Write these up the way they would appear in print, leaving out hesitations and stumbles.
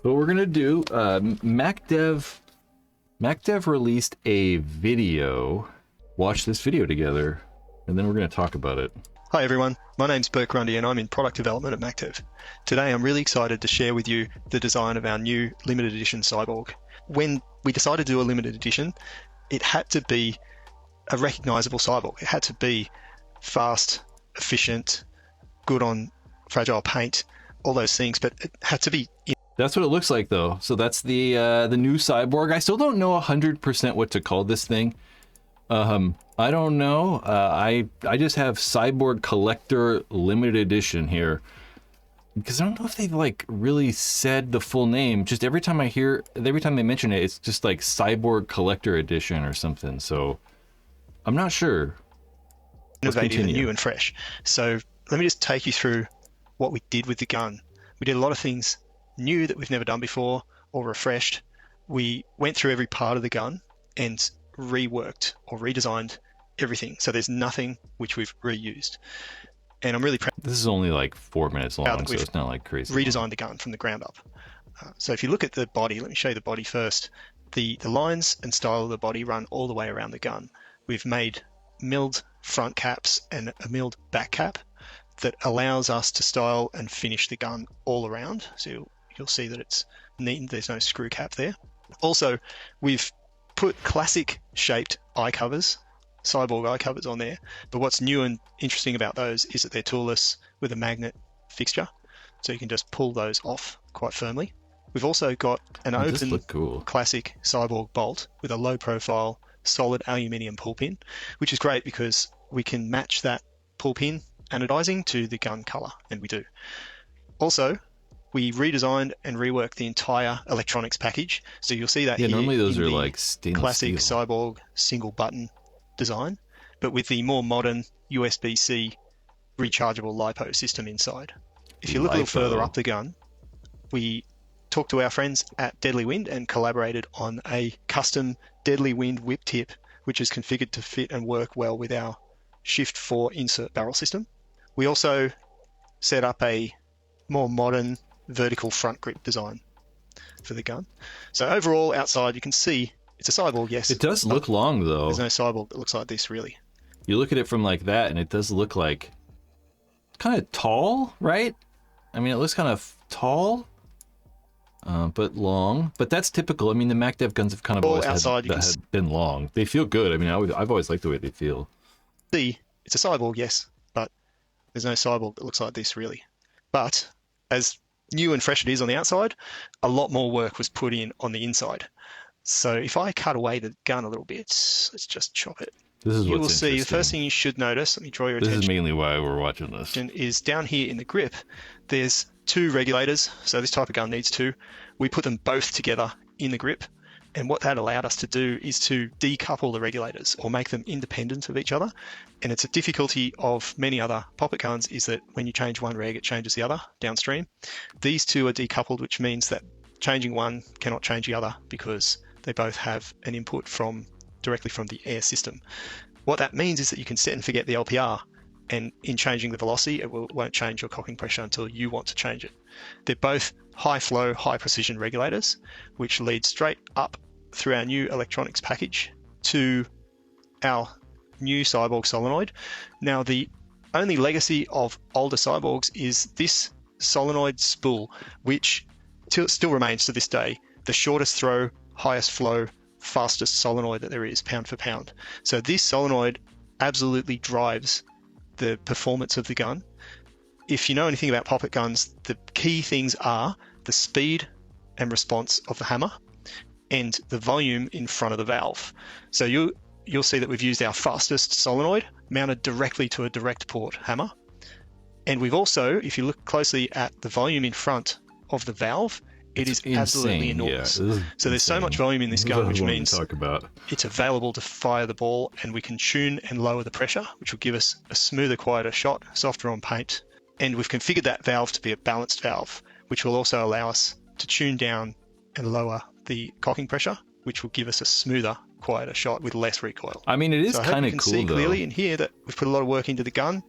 What we're gonna do, MacDev released a video. Watch this video together, and then we're gonna talk about it. Hi everyone, my name's Burke Grundy and I'm in product development at MacDev. Today I'm really excited to share with you the design of our new limited edition Cyborg. When we decided to do a limited edition, it had to be a recognizable Cyborg. It had to be fast, efficient, good on fragile paint, all those things, but it had to be... That's what it looks like though. So that's the new Cyborg. I still don't know 100% what to call this thing. I don't know. I just have Cyborg Collector Limited Edition here because I don't know if they've like really said the full name. Just every time they mention it, it's just like Cyborg Collector Edition or something. So I'm not sure. Innovative and new and fresh. So let me just take you through what we did with the gun. We did a lot of things new that we've never done before or refreshed. We went through every part of the gun and reworked or redesigned everything. So there's nothing which we've reused. And I'm really proud. This is only like 4 minutes long, so it's not like crazy. Redesigned the gun from the ground up. So if you look at the body, let me show you the body first. The lines and style of the body run all the way around the gun. We've made milled front caps and a milled back cap that allows us to style and finish the gun all around. So you'll see that it's neat. There's no screw cap there. Also, we've put classic shaped eye covers, Cyborg eye covers on there. But what's new and interesting about those is that they're toolless with a magnet fixture. So you can just pull those off quite firmly. We've also got an open classic Cyborg bolt with a low profile solid aluminium pull pin, which is great because we can match that pull pin anodizing to the gun color, and we do. Also, we redesigned and reworked the entire electronics package. So you'll see that here normally those are like classic steel. Cyborg single button design, but with the more modern USB-C rechargeable LiPo system inside. If you look a little further up the gun, we talked to our friends at Deadly Wind and collaborated on a custom Deadly Wind whip tip, which is configured to fit and work well with our Shift 4 insert barrel system. We also set up a more modern vertical front grip design for the gun. So overall, outside, you can see it's a Cyborg, yes. It does look long, though. There's no Cyborg that looks like this, really. You look at it from like that, and it does look like kind of tall, right? I mean, it looks kind of tall, but long. But that's typical. I mean, the MacDev guns have kind of always had been long. They feel good. I mean, I've always liked the way they feel. See, it's a Cyborg, yes, but there's no Cyborg that looks like this, really. But as new and fresh it is on the outside, a lot more work was put in on the inside. So if I cut away the gun a little bit, let's just chop it. You will see the first thing you should notice, let me draw your attention. This is mainly why we're watching this. Is down here in the grip, there's two regulators. So this type of gun needs two. We put them both together in the grip. And what that allowed us to do is to decouple the regulators or make them independent of each other. And it's a difficulty of many other poppet guns is that when you change one reg, it changes the other downstream. These two are decoupled, which means that changing one cannot change the other because they both have an input directly from the air system. What that means is that you can set and forget the LPR, and in changing the velocity, it won't change your cocking pressure until you want to change it. They're both high flow, high precision regulators, which lead straight up through our new electronics package to our new Cyborg solenoid. Now, the only legacy of older Cyborgs is this solenoid spool, which still remains to this day the shortest throw, highest flow, fastest solenoid that there is, pound for pound. So this solenoid absolutely drives the performance of the gun. If you know anything about poppet guns, the key things are the speed and response of the hammer and the volume in front of the valve. So you'll see that we've used our fastest solenoid mounted directly to a direct port hammer. And we've also, if you look closely at the volume in front of the valve, it is absolutely enormous. Yeah, so there's so much volume in this gun, which means it's available to fire the ball, and we can tune and lower the pressure, which will give us a smoother, quieter shot, softer on paint. And we've configured that valve to be a balanced valve, which will also allow us to tune down and lower the cocking pressure, which will give us a smoother, quieter shot with less recoil. I mean, it is kind of cool, though. So I hope you can see clearly in here that we've put a lot of work into the gun.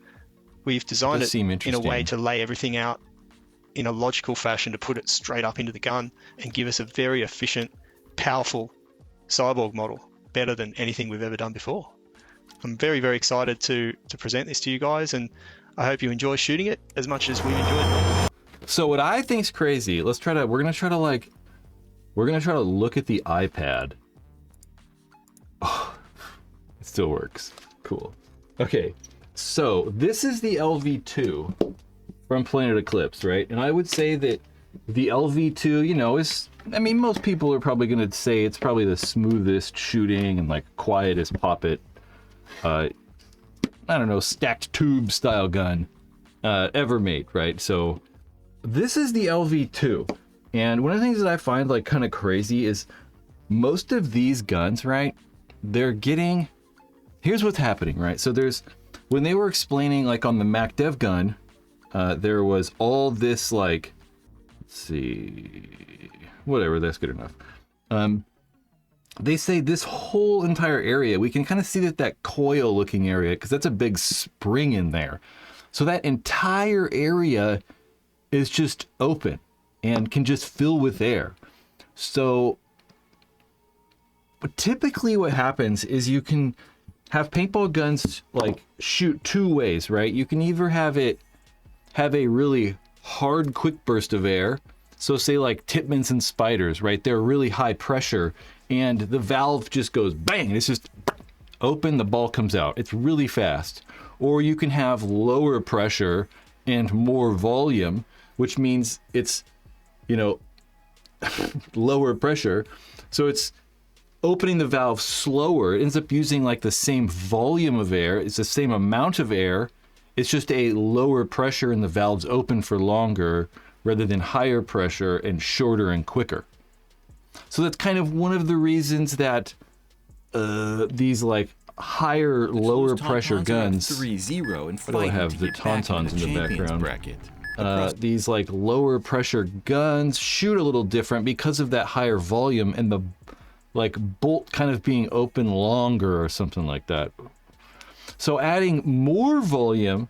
We've designed it in a way to lay everything out in a logical fashion to put it straight up into the gun and give us a very efficient, powerful Cyborg model, better than anything we've ever done before. I'm very, very excited to present this to you guys, and I hope you enjoy shooting it as much as we enjoyed it. So what I think's crazy, we're gonna try to look at the iPad. Oh, it still works. Cool. Okay, so this is the LV2 from Planet Eclipse, right? And I would say that the LV2, you know, most people are probably gonna say it's probably the smoothest shooting and like quietest poppet, I don't know, stacked tube style gun ever made, right? So this is the LV2, and one of the things that I find like kind of crazy is most of these guns, right? Here's what's happening, right? So when they were explaining like on the MacDev gun, there was all this like, let's see, whatever, that's good enough. They say this whole entire area, we can kind of see that coil looking area, because that's a big spring in there. So that entire area is just open and can just fill with air. So but typically what happens is you can have paintball guns like shoot two ways, right? You can either have a really hard quick burst of air. So say like Titmans and Spiders, right? They're really high pressure and the valve just goes bang. It's just open, the ball comes out. It's really fast. Or you can have lower pressure and more volume, which means it's, you know, lower pressure. So it's opening the valve slower. It ends up using like the same volume of air. It's the same amount of air. It's just a lower pressure and the valve's open for longer rather than higher pressure and shorter and quicker. So that's kind of one of the reasons that these like higher, lower pressure guns. 3-0 and I have the tauntauns in the background. These like lower pressure guns shoot a little different because of that higher volume and the like bolt kind of being open longer or something like that. So adding more volume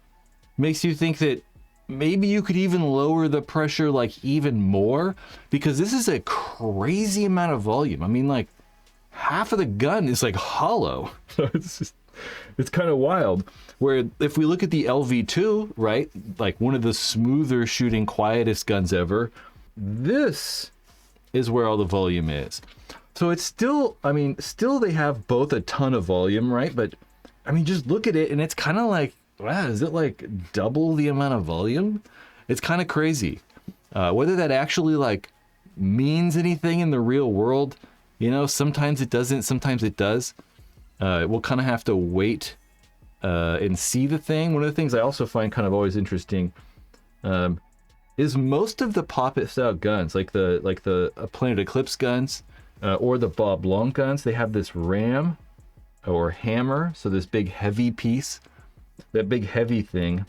makes you think that maybe you could even lower the pressure like even more, because this is a crazy amount of volume. I mean, like half of the gun is like hollow. So it's kind of wild. Where if we look at the LV2, right, like one of the smoother shooting, quietest guns ever, this is where all the volume is. So it's still, I mean, still they have both a ton of volume, right? But I mean, just look at it and it's kind of like, wow, is it like double the amount of volume? It's kind of crazy. Whether that actually like means anything in the real world, you know, sometimes it doesn't, sometimes it does. We'll kind of have to wait and see the thing. One of the things I also find kind of always interesting is most of the poppet style guns, like the Planet Eclipse guns or the Bob Long guns, they have this ram or hammer. So this big heavy piece, that big heavy thing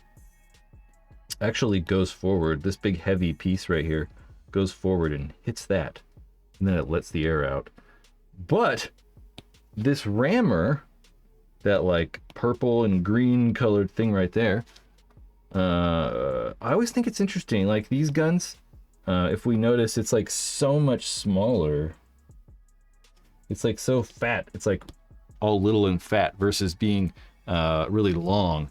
actually goes forward. This big heavy piece right here goes forward and hits that, and then it lets the air out. But this rammer, that like purple and green colored thing right there, I always think it's interesting. Like these guns, if we notice, it's like so much smaller. It's like so fat. It's like all little and fat versus being really long.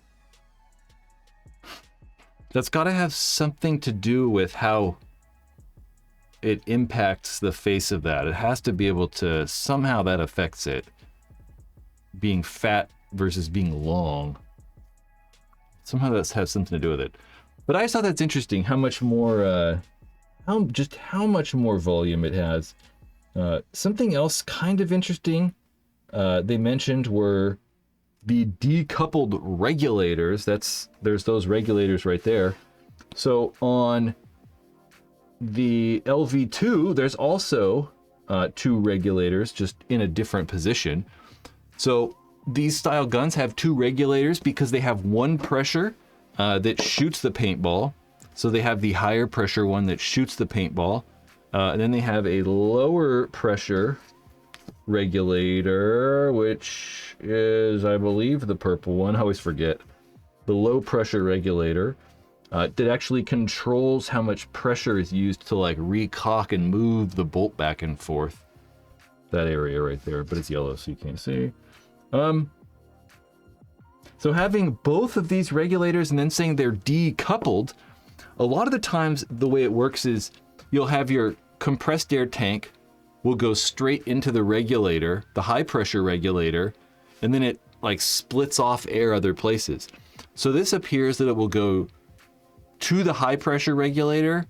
That's got to have something to do with how it impacts the face of that. It has to be able to, somehow that affects it. Being fat versus being long. Somehow that has something to do with it. But I thought that's interesting how much more, how much more volume it has. Something else kind of interesting they mentioned were the decoupled regulators. There's those regulators right there. So on the LV2, there's also two regulators, just in a different position. So these style guns have two regulators because they have one pressure that shoots the paintball. So they have the higher pressure one that shoots the paintball. And then they have a lower pressure regulator, which is, I believe, the purple one. I always forget. The low pressure regulator. that actually controls how much pressure is used to like recock and move the bolt back and forth. That area right there, but it's yellow so you can't see. So having both of these regulators and then saying they're decoupled, a lot of the times the way it works is you'll have your compressed air tank will go straight into the regulator, the high pressure regulator, and then it like splits off air other places. So this appears that it will go to the high pressure regulator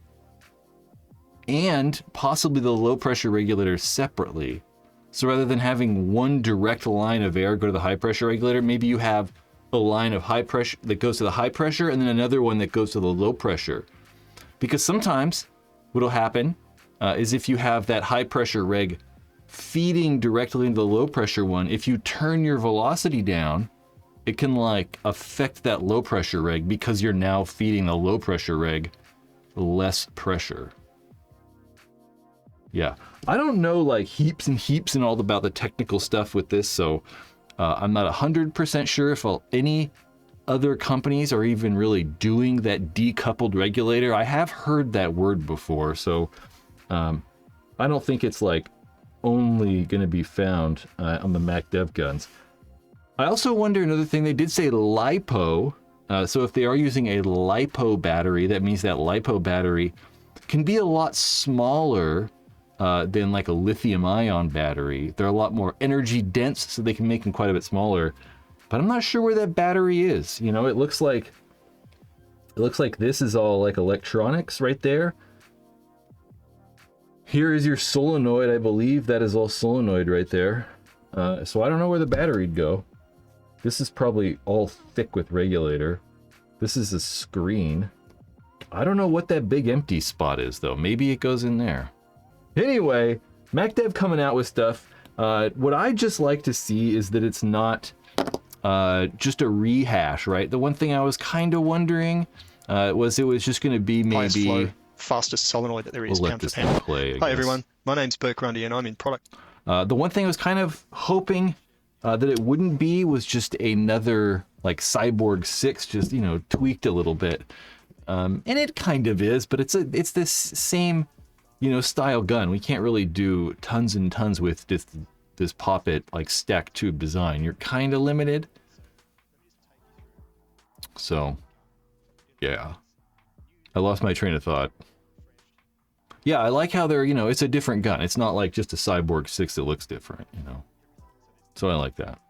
and possibly the low pressure regulator separately. So rather than having one direct line of air go to the high pressure regulator, maybe you have a line of high pressure that goes to the high pressure and then another one that goes to the low pressure. Because sometimes what'll happen is if you have that high pressure reg feeding directly into the low pressure one, if you turn your velocity down, it can like affect that low pressure reg because you're now feeding the low pressure reg less pressure. Yeah, I don't know like heaps and heaps and all about the technical stuff with this, so I'm not 100% sure if any other companies are even really doing that decoupled regulator. I have heard that word before, so I don't think it's like only going to be found on the Mac Dev guns. I also wonder another thing, they did say LiPo. So if they are using a LiPo battery, that means that LiPo battery can be a lot smaller than like a lithium ion battery. They're a lot more energy dense, so they can make them quite a bit smaller. But I'm not sure where that battery is. You know, it looks like this is all like electronics right there. Here is your solenoid, I believe that is all solenoid right there. So I don't know where the battery'd go. This is probably all thick with regulator. This is a screen. I don't know what that big empty spot is though. Maybe it goes in there. Anyway, MacDev coming out with stuff. What I just like to see is that it's not just a rehash, right? The one thing I was kind of wondering was it was just going to be Highest maybe... flow, fastest solenoid that there is, We'll let pound for this pound. thing play, I Hi guess. everyone, my name's Burke Grundy and I'm in product. The one thing I was kind of hoping that it wouldn't be was just another like Cyborg 6, just, you know, tweaked a little bit. And it kind of is, but it's this same, you know, style gun. We can't really do tons and tons with this pop-it like stack tube design. You're kind of limited. So, yeah. I lost my train of thought. Yeah, I like how they're, you know, it's a different gun. It's not like just a Cyborg 6 that looks different, you know. So I like that.